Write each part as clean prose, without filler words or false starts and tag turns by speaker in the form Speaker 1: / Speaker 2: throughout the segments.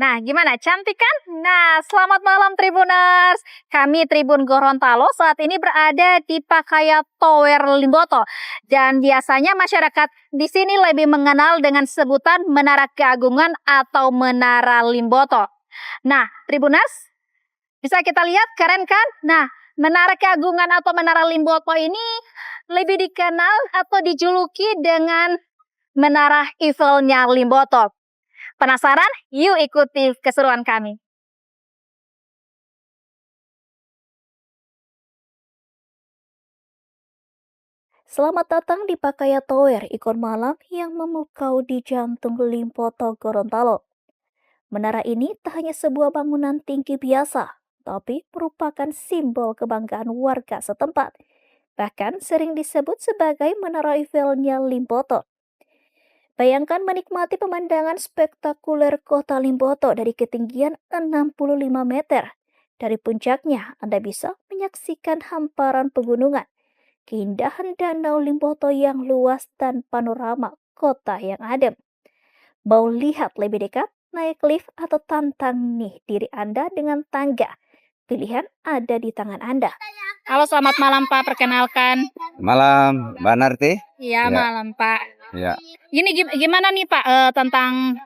Speaker 1: Nah, gimana? Cantik kan? Nah, selamat malam Tribuners. Kami Tribun Gorontalo saat ini berada di Pakaya Tower Limboto. Dan biasanya masyarakat di sini lebih mengenal dengan sebutan Menara Keagungan atau Menara Limboto. Nah, Tribuners, bisa kita lihat keren kan? Nah, Menara Keagungan atau Menara Limboto ini lebih dikenal atau dijuluki dengan Menara Eiffelnya Limboto. Penasaran? Yuk ikuti keseruan kami.
Speaker 2: Selamat datang di Pakaya Tower, ikon malam yang memukau di jantung Limboto, Gorontalo. Menara ini tak hanya sebuah bangunan tinggi biasa, tapi merupakan simbol kebanggaan warga setempat. Bahkan sering disebut sebagai Menara Eiffelnya Limboto. Bayangkan menikmati pemandangan spektakuler kota Limboto dari ketinggian 65 meter. Dari puncaknya, Anda bisa menyaksikan hamparan pegunungan, keindahan danau Limboto yang luas dan panorama kota yang adem. Mau lihat lebih dekat, naik lift atau tantang nih diri Anda dengan tangga. Pilihan ada di tangan Anda.
Speaker 1: Halo, selamat malam Pak, perkenalkan.
Speaker 3: Malam, Mbak Narti.
Speaker 1: Iya,
Speaker 3: Ya.
Speaker 1: malam Pak.
Speaker 3: Ya.
Speaker 1: Ini gimana nih Pak tentang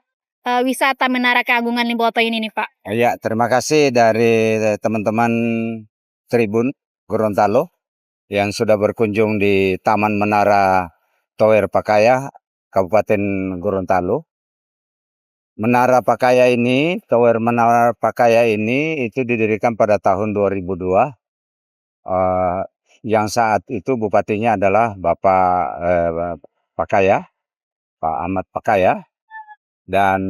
Speaker 1: wisata Menara Keagungan Limboto ini nih Pak?
Speaker 3: Ya, terima kasih dari teman-teman Tribun Gorontalo yang sudah berkunjung di Taman Menara Tower Pakaya, Kabupaten Gorontalo. Tower Menara Pakaya ini itu didirikan pada tahun 2002. Yang saat itu bupatinya adalah Bapak Pakaya, Pak Ahmad Pakaya. Dan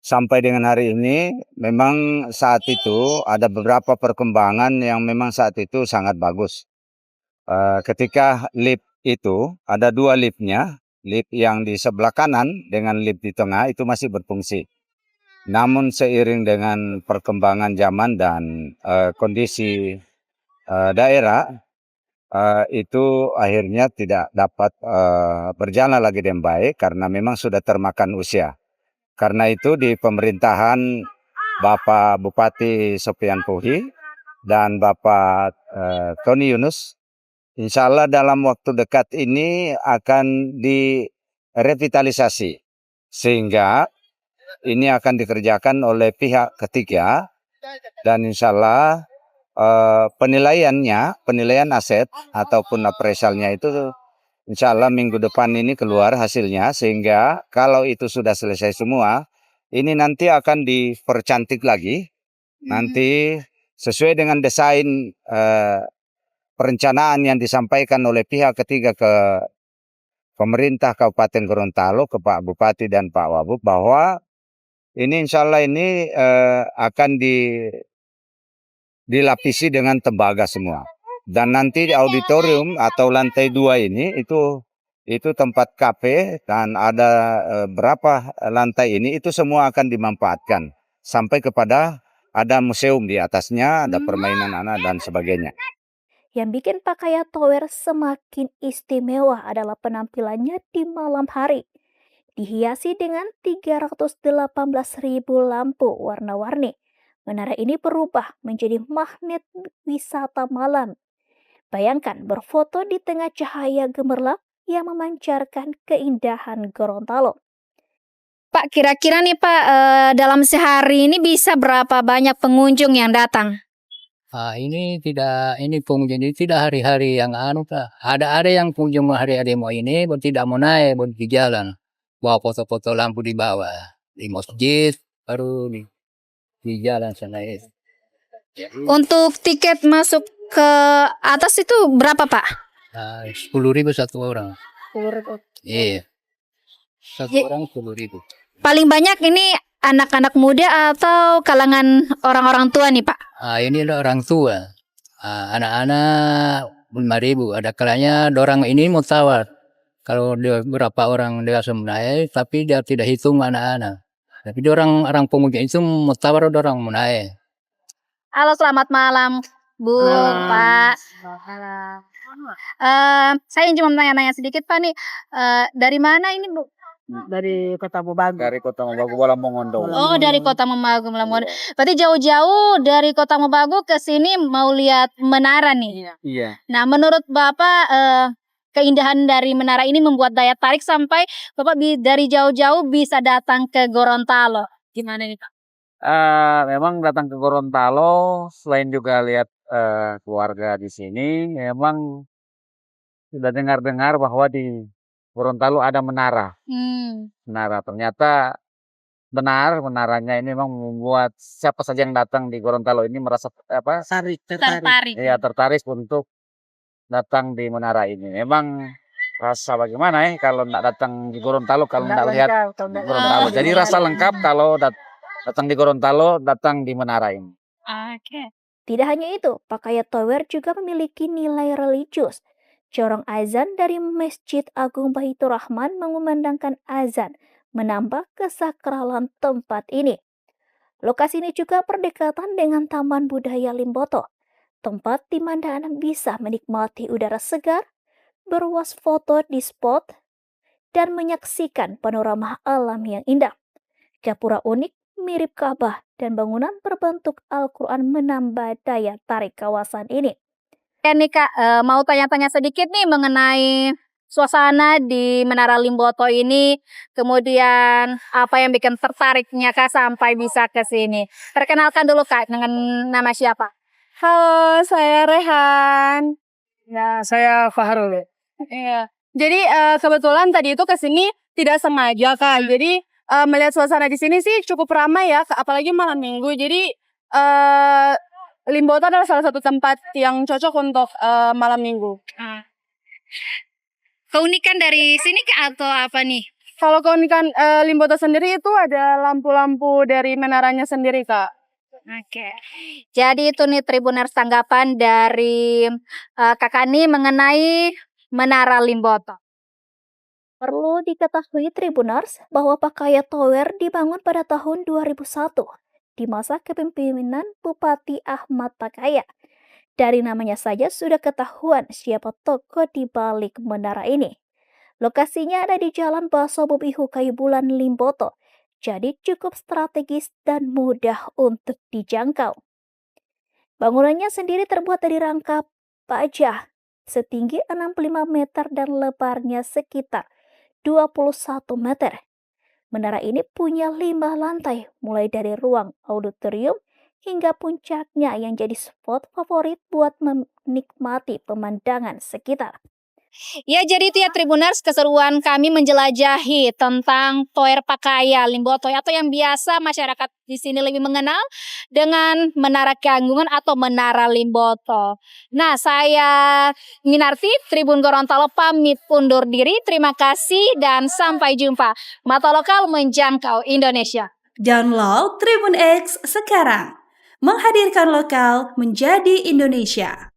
Speaker 3: sampai dengan hari ini memang saat itu ada beberapa perkembangan yang memang saat itu sangat bagus. Ketika lift itu ada dua liftnya, lift yang di sebelah kanan dengan lift di tengah itu masih berfungsi. Namun seiring dengan perkembangan zaman dan kondisi daerah, itu akhirnya tidak dapat berjalan lagi dengan baik karena memang sudah termakan usia. Karena itu di pemerintahan Bapak Bupati Sofian Puhi dan Bapak Tony Yunus, insya Allah dalam waktu dekat ini akan direvitalisasi. Sehingga ini akan dikerjakan oleh pihak ketiga dan insya Allah penilaian aset ataupun appraisalnya itu insya Allah minggu depan ini keluar hasilnya, sehingga kalau itu sudah selesai semua, ini nanti akan dipercantik lagi. Nanti sesuai dengan desain perencanaan yang disampaikan oleh pihak ketiga ke pemerintah Kabupaten Gorontalo, ke Pak Bupati dan Pak Wabub, bahwa ini insya Allah ini akan dilapisi dengan tembaga semua. Dan nanti di auditorium atau lantai 2 ini itu tempat kafe dan ada berapa lantai ini itu semua akan dimanfaatkan sampai kepada ada museum di atasnya, ada permainan anak dan sebagainya.
Speaker 2: Yang bikin Pakaya Tower semakin istimewa adalah penampilannya di malam hari. Dihiasi dengan 318.000 lampu warna-warni. Menara ini berubah menjadi magnet wisata malam. Bayangkan berfoto di tengah cahaya gemerlap yang memancarkan keindahan Gorontalo.
Speaker 1: Pak, kira-kira nih Pak, dalam sehari ini bisa berapa banyak pengunjung yang datang?
Speaker 4: Ini pengunjung ini tidak hari-hari yang ada yang pengunjung hari-hari mau ini, tidak mau naik, baru di jalan. Bawa foto-foto lampu di bawah, di masjid, baru di jalan sana.
Speaker 1: Untuk tiket masuk ke atas itu berapa Pak?
Speaker 4: 10.000 satu orang.
Speaker 1: 10.000.
Speaker 4: Iya. Satu orang 10.000.
Speaker 1: Paling banyak ini anak-anak muda atau kalangan orang-orang tua nih Pak?
Speaker 4: Ini adalah orang tua. Anak-anak 5.000. Ada kalanya orang ini mau tawar. Kalau dia berapa orang dia naik, tapi dia tidak hitung anak-anak. Tapi dia orang pengunjung itu mau tawar orang mau naik.
Speaker 1: Halo, selamat malam Bu, Pak. Halo. Saya cuma tanya-tanya sedikit Pak nih. Dari mana ini Bu?
Speaker 5: Dari Kota Mobagu.
Speaker 3: Dari Kota Mobagu Bolang Mongondo.
Speaker 1: Oh, dari Kota Mobagu, Lamongan. Berarti jauh-jauh dari Kota Mobagu ke sini mau lihat menara nih.
Speaker 5: Iya.
Speaker 3: Iya.
Speaker 1: Nah, menurut Bapak keindahan dari menara ini membuat daya tarik sampai Bapak dari jauh-jauh bisa datang ke Gorontalo. Gimana nih, Kak?
Speaker 6: Memang datang ke Gorontalo selain juga lihat keluarga di sini, memang sudah dengar-dengar bahwa di Gorontalo ada menara. Menara ternyata benar, menaranya ini memang membuat siapa saja yang datang di Gorontalo ini merasa
Speaker 5: Tertarik.
Speaker 6: tertarik untuk datang di menara ini. Memang rasa bagaimana kalau tidak datang di Gorontalo kalau tidak lihat Gorontalo. Jadi rasa lengkap kalau datang di Gorontalo, datang di menara ini.
Speaker 1: Oke.
Speaker 2: Tidak hanya itu, Pakaya Tower juga memiliki nilai religius. Corong azan dari Masjid Agung Baitur Rahman mengumandangkan azan, menambah kesakralan tempat ini. Lokasi ini juga berdekatan dengan Taman Budaya Limboto, tempat di mana Anda bisa menikmati udara segar, berwas foto di spot, dan menyaksikan panorama alam yang indah. Gapura unik, mirip Ka'bah, dan bangunan berbentuk Al-Quran menambah daya tarik kawasan ini.
Speaker 1: Ya nih Kak, mau tanya-tanya sedikit nih mengenai suasana di Menara Limboto ini, kemudian apa yang bikin tertariknya Kak sampai bisa ke sini. Perkenalkan dulu Kak, dengan nama siapa?
Speaker 7: Halo, saya Rehan.
Speaker 5: Ya, saya Fahrul.
Speaker 7: Iya. Jadi kebetulan tadi itu ke sini tidak sengaja Kak. Jadi melihat suasana di sini sih cukup ramai ya, apalagi malam minggu. Jadi Limboto adalah salah satu tempat yang cocok untuk malam minggu.
Speaker 1: Keunikan dari sini Kak atau apa nih?
Speaker 7: Kalau keunikan Limboto sendiri itu ada lampu-lampu dari menaranya sendiri Kak.
Speaker 1: Oke, jadi itu nih Tribuners tanggapan dari Kakak Ni mengenai Menara Limboto.
Speaker 2: Perlu diketahui Tribuners bahwa Pakaya Tower dibangun pada tahun 2001 di masa kepemimpinan Bupati Ahmad Pakaya. Dari namanya saja sudah ketahuan siapa tokoh di balik menara ini. Lokasinya ada di Jalan Baso Bobihu Kayu Bulan Limboto, jadi cukup strategis dan mudah untuk dijangkau. Bangunannya sendiri terbuat dari rangka baja setinggi 65 meter dan lebarnya sekitar 21 meter. Menara ini punya 5 lantai, mulai dari ruang auditorium hingga puncaknya yang jadi spot favorit buat menikmati pemandangan sekitar.
Speaker 1: Ya, jadi itu ya Tribuners keseruan kami menjelajahi tentang Tower Pakaya Limboto atau yang biasa masyarakat di sini lebih mengenal dengan Menara Keagungan atau Menara Limboto. Nah, saya Minarti Tribun Gorontalo pamit undur diri. Terima kasih dan sampai jumpa. Mata lokal menjangkau Indonesia.
Speaker 8: Download Tribun X sekarang. Menghadirkan lokal menjadi Indonesia.